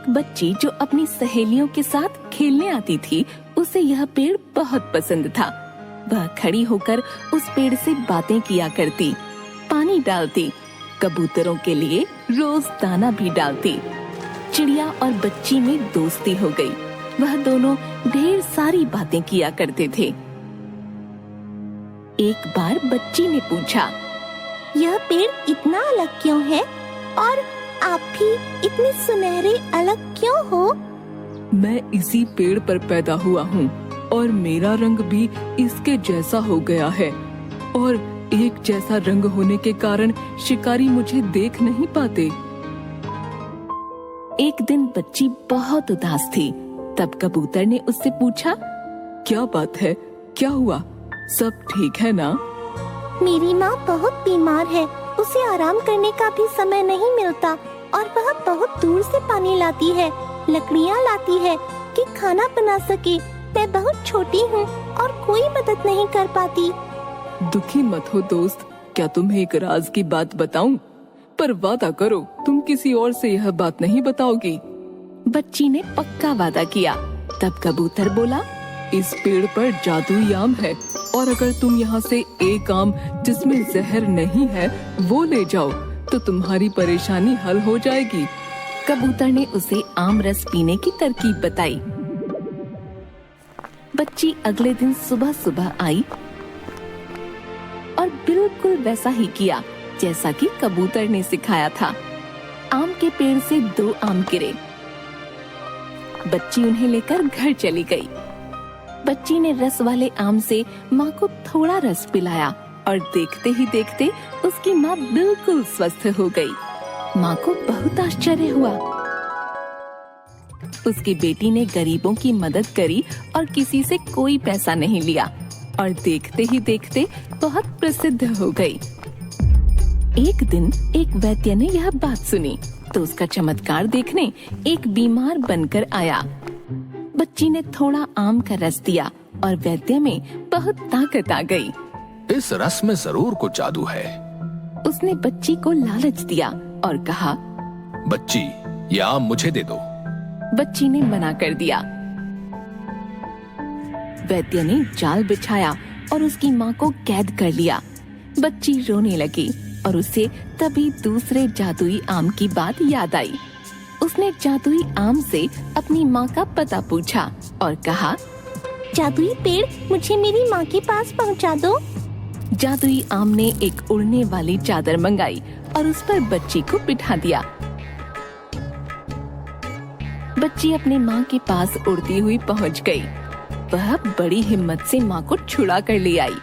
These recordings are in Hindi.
एक बच्ची जो अपनी सहेलियों के साथ खेलने आती थी, उसे यह पेड़ बहुत पसंद था। वह खड़ी होकर उस पेड़ से बातें किया करती, पानी डालती, कबूतरों के लिए रोज दाना भी डालती। चिड़िया और बच्ची में दोस्ती हो गई। वह दोनों ढेर सारी बातें किया करते थे। एक बार बच्ची ने पूछा, यह पेड़ इतना अलग क्यों है और आप भी इतने सुनहरे अलग क्यों हो? मैं इसी पेड़ पर पैदा हुआ हूँ और मेरा रंग भी इसके जैसा हो गया है, और एक जैसा रंग होने के कारण शिकारी मुझे देख नहीं पाते। एक दिन बच्ची बहुत उदास थी। तब कबूतर ने उससे पूछा, क्या बात है, क्या हुआ, सब ठीक है ना? मेरी माँ बहुत बीमार है, उसे आराम करने का भी समय नहीं मिलता और वह बहुत दूर से पानी लाती है, लकड़ियाँ लाती है कि खाना बना सके। मैं बहुत छोटी हूँ और कोई मदद नहीं कर पाती। दुखी मत हो दोस्त, क्या तुम्हें एक राज की बात बताऊं? पर वादा करो तुम किसी और से यह बात नहीं बताओगी। बच्ची ने पक्का वादा किया। तब कबूतर बोला, इस पेड़ पर जादुई आम है और अगर तुम यहाँ से एक आम जिसमें जहर नहीं है वो ले जाओ तो तुम्हारी परेशानी हल हो जाएगी। कबूतर ने उसे आम रस पीने की तरकीब बताई। बच्ची अगले दिन सुबह सुबह आई और बिल्कुल वैसा ही किया जैसा कि कबूतर ने सिखाया था। आम के पेड़ से 2 आम गिरे। बच्ची उन्हें लेकर घर चली गई। बच्ची ने रस वाले आम से माँ को थोड़ा रस पिलाया और देखते ही देखते उसकी माँ बिल्कुल स्वस्थ हो गई। माँ को बहुत आश्चर्य हुआ। उसकी बेटी ने गरीबों की मदद करी और किसी से कोई पैसा नहीं लिया और देखते ही देखते बहुत प्रसिद्ध हो गई। एक दिन एक वैद्य ने यह बात सुनी तो उसका चमत्कार देखने एक बीमार बनकर आया। बच्ची ने थोड़ा आम का रस दिया और वैद्य में बहुत ताकत आ गई। इस रस में जरूर कुछ जादू है। उसने बच्ची को लालच दिया और कहा, बच्ची, ये आम मुझे दे दो। बच्ची ने मना कर दिया। वैद्य ने जाल बिछाया और उसकी माँ को कैद कर लिया। बच्ची रोने लगी और उसे तभी दूसरे जादुई आम की बात याद आई। उसने जादुई आम से अपनी माँ का पता पूछा और कहा, जादुई पेड़, मुझे मेरी माँ के पास पहुँचा दो। जादुई आम ने एक उड़ने वाली चादर मंगाई और उस पर बच्ची को बिठा दिया। बच्ची अपने माँ के पास उड़ती हुई पहुँच गई। वह बड़ी हिम्मत से माँ को छुड़ा कर ले आई।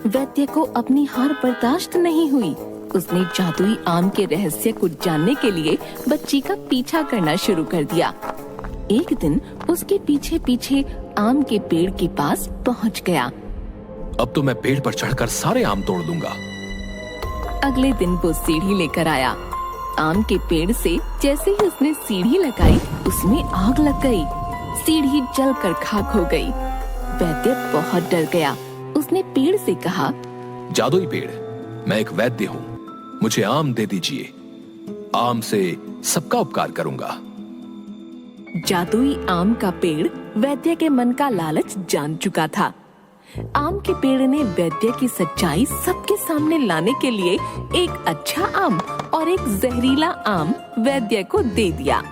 वैद्य को अपनी हार बर्दाश्त नहीं हुई। उसने जादुई आम के रहस्य को जानने के लिए बच्ची का पीछा करना शुरू कर दिया। एक दिन उसके पीछे पीछे आम के पेड़ के पास पहुँच गया। अब तो मैं पेड़ पर चढ़कर सारे आम तोड़ दूंगा। अगले दिन वो सीढ़ी लेकर आया। आम के पेड़ से जैसे ही उसने सीढ़ी लगाई, उसमें आग लग गई। सीढ़ी जलकर खाक हो गई। वैद्य बहुत डर गया। उसने पेड़ से कहा, जादुई पेड़, मैं एक वैद्य हूँ, मुझे आम दे दीजिए। आम से सबका उपकार करूंगा। जादुई आम का पेड़ वैद्य के मन का लालच जान चुका था। आम के पेड़ ने वैद्य की सच्चाई सबके सामने लाने के लिए एक अच्छा आम और एक जहरीला आम वैद्य को दे दिया।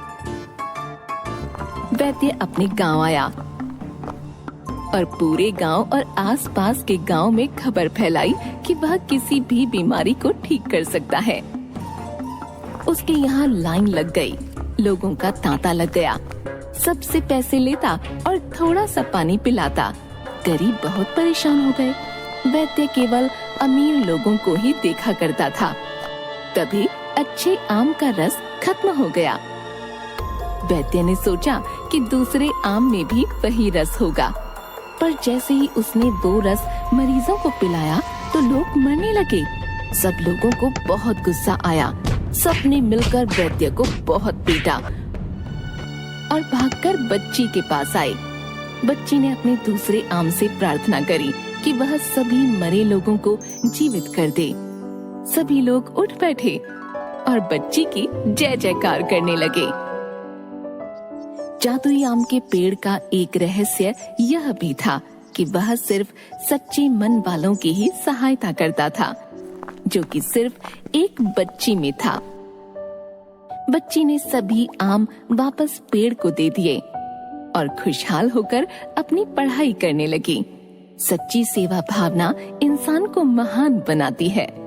वैद्य अपने गांव आया और पूरे गांव और आसपास के गांव में खबर फैलाई कि वह किसी भी बीमारी को ठीक कर सकता है। उसके यहाँ लाइन लग गई। लोगों का तांता लग गया। सबसे पैसे लेता और थोड़ा सा पानी पिलाता। गरीब बहुत परेशान हो गए। वैद्य केवल अमीर लोगों को ही देखा करता था। तभी अच्छे आम का रस खत्म हो गया। वैद्य ने सोचा कि दूसरे आम में भी वही रस होगा, पर जैसे ही उसने वो रस मरीजों को पिलाया तो लोग मरने लगे। सब लोगों को बहुत गुस्सा आया। सबने मिलकर वैद्य को बहुत पीटा और भागकर बच्ची के पास आए। बच्ची ने अपने दूसरे आम से प्रार्थना करी कि वह सभी मरे लोगों को जीवित कर दे। सभी लोग उठ बैठे। और बच्ची की जय जयकार करने लगे। जादुई आम के पेड़ का एक रहस्य यह भी था कि वह सिर्फ सच्चे मन वालों की ही सहायता करता था, जो कि सिर्फ एक बच्ची में था। बच्ची ने सभी आम वापस पेड़ को दे दिए और खुशहाल होकर अपनी पढ़ाई करने लगी। सच्ची सेवा भावना इंसान को महान बनाती है।